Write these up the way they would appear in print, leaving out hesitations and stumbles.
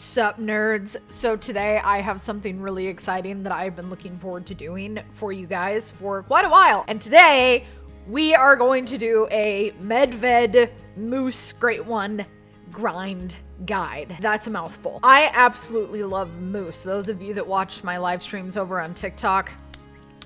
Sup nerds. So today I have something really exciting that I've been looking forward to doing for you guys for quite a while. And today we are going to do a Medved Moose Great One grind guide. That's a mouthful. I absolutely love moose. Those of you that watch my live streams over on TikTok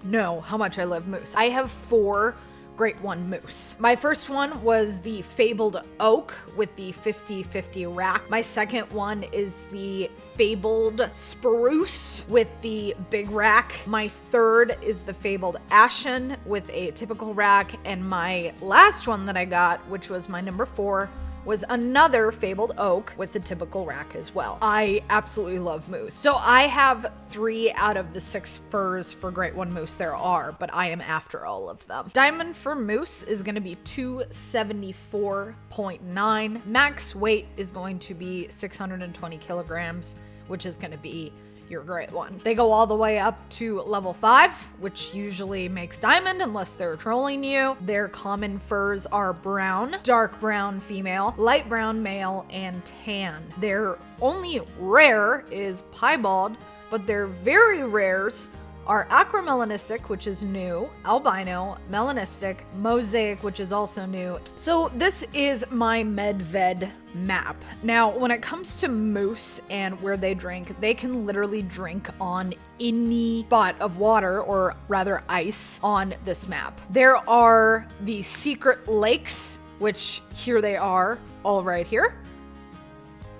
know how much I love moose. I have 4 Great One moose. My first one was the Fabled Oak with the 50-50 rack. My second one is the Fabled Spruce with the big rack. My third is the Fabled Ashen with a typical rack. And my last one that I got, which was my number 4, was another Fabled Oak with the typical rack as well. I absolutely love moose. So I have 3 out of the 6 furs for Great One moose there are, but I am after all of them. Diamond for moose is gonna be 274.9. Max weight is going to be 620 kilograms, which is gonna be your Great One. They go all the way up to level 5, which usually makes diamond unless they're trolling you. Their common furs are brown, dark brown female, light brown male, and tan. Their only rare is piebald, but their very rares are acromelanistic, which is new, albino, melanistic, mosaic, which is also new. So this is my Medved map. Now, when it comes to moose and where they drink, they can literally drink on any spot of water, or rather ice, on this map. There are the secret lakes, which here they are, all right here.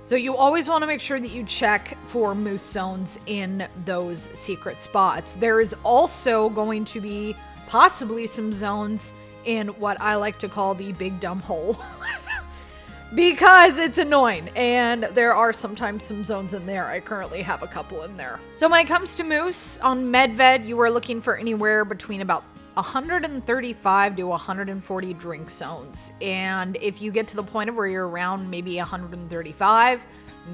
So you always want to make sure that you check for moose zones in those secret spots. There is also going to be possibly some zones in what I like to call the big dumb hole because it's annoying, and there are sometimes some zones in there. I currently have a couple in there. So when it comes to moose on Medved, you are looking for anywhere between about 135 to 140 drink zones. And if you get to the point of where you're around maybe 135,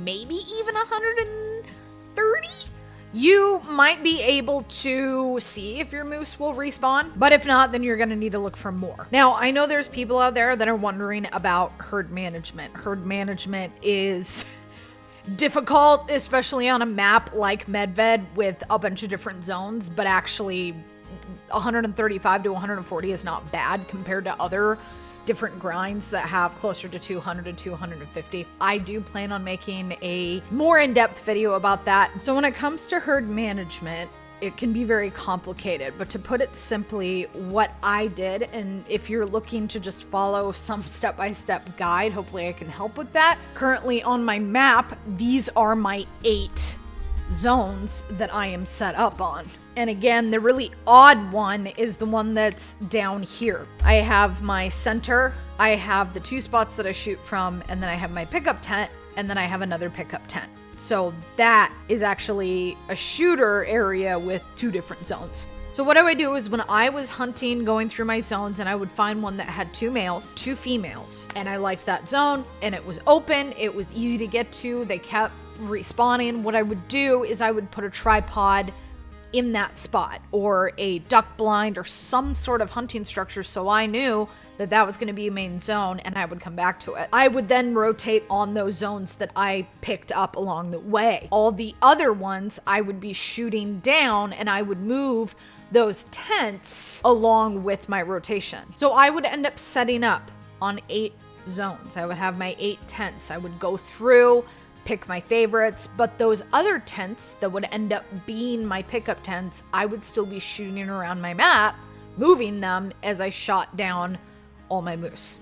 maybe even 130, you might be able to see if your moose will respawn. But if not, then you're going to need to look for more. Now, I know there's people out there that are wondering about herd management. Herd management is difficult, especially on a map like Medved with a bunch of different zones, but actually 135 to 140 is not bad compared to other different grinds that have closer to 200 to 250. I do plan on making a more in-depth video about that. So when it comes to herd management, it can be very complicated, but to put it simply, what I did, and if you're looking to just follow some step-by-step guide, hopefully I can help with that. Currently on my map, these are my 8 zones that I am set up on. And again, the really odd one is the one that's down here. I have my center, I have the 2 spots that I shoot from, and then I have my pickup tent, and then I have another pickup tent. So that is actually a shooter area with 2 different zones. So what I would do is when I was hunting, going through my zones, and I would find one that had 2 males, 2 females, and I liked that zone, and it was open, it was easy to get to, they kept respawning. What I would do is I would put a tripod in that spot, or a duck blind, or some sort of hunting structure, so I knew that that was going to be a main zone and I would come back to it. I would then rotate on those zones that I picked up along the way. All the other ones I would be shooting down, and I would move those tents along with my rotation. So I would end up setting up on 8 zones. I would have my 8 tents. I would go through, pick my favorites, but those other tents that would end up being my pickup tents, I would still be shooting around my map, moving them as I shot down all my moose.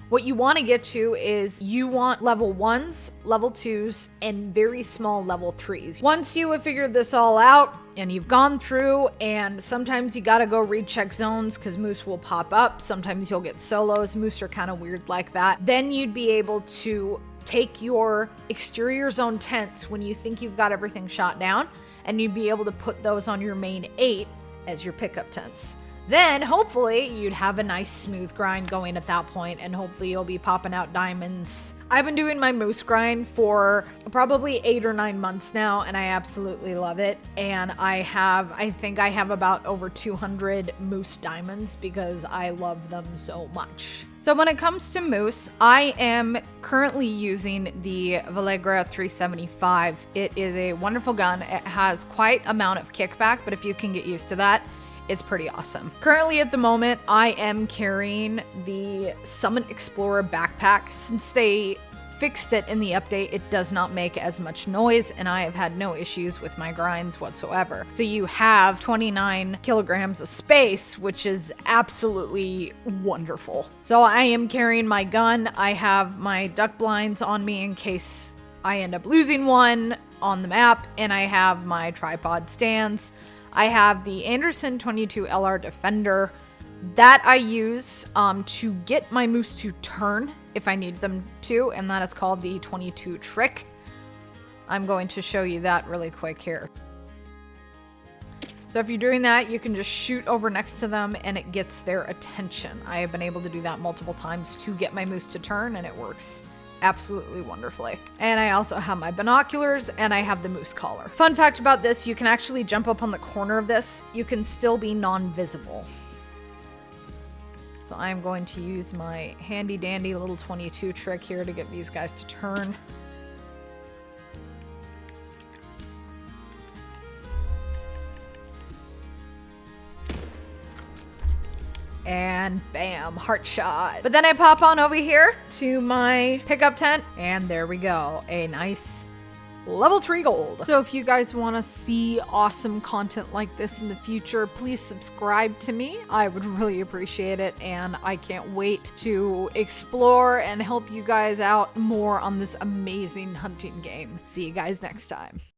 What you want to get to is you want level 1s, level 2s, and very small level 3s. Once you have figured this all out and you've gone through, and sometimes you gotta go recheck zones because moose will pop up. Sometimes you'll get solos. Moose are kind of weird like that. Then you'd be able to take your exterior zone tents when you think you've got everything shot down, and you'd be able to put those on your main 8 as your pickup tents. Then hopefully you'd have a nice smooth grind going at that point, and hopefully you'll be popping out diamonds. I've been doing my moose grind for probably 8 or 9 months now, and I absolutely love it. And I think I have about over 200 moose diamonds because I love them so much. So when it comes to moose, I am currently using the Valegra 375. It is a wonderful gun. It has quite amount of kickback, but if you can get used to that, it's pretty awesome. Currently at the moment, I am carrying the Summit Explorer backpack. Since they fixed it in the update, it does not make as much noise, and I have had no issues with my grinds whatsoever. So you have 29 kilograms of space, which is absolutely wonderful. So I am carrying my gun. I have my duck blinds on me in case I end up losing one on the map, and I have my tripod stands. I have the Anderson 22 LR Defender that I use to get my moose to turn if I need them to, and that is called the 22 trick. I'm going to show you that really quick here. So if you're doing that, you can just shoot over next to them and it gets their attention. I have been able to do that multiple times to get my moose to turn, and it works absolutely wonderfully. And I also have my binoculars, and I have the moose collar. Fun fact about this, you can actually jump up on the corner of this. You can still be non-visible. So I'm going to use my handy dandy little 22 trick here to get these guys to turn. And bam, heart shot. But then I pop on over here to my pickup tent, and there we go, a nice level 3 gold. So if you guys want to see awesome content like this in the future, please subscribe to me. I would really appreciate it, and I can't wait to explore and help you guys out more on this amazing hunting game. See you guys next time.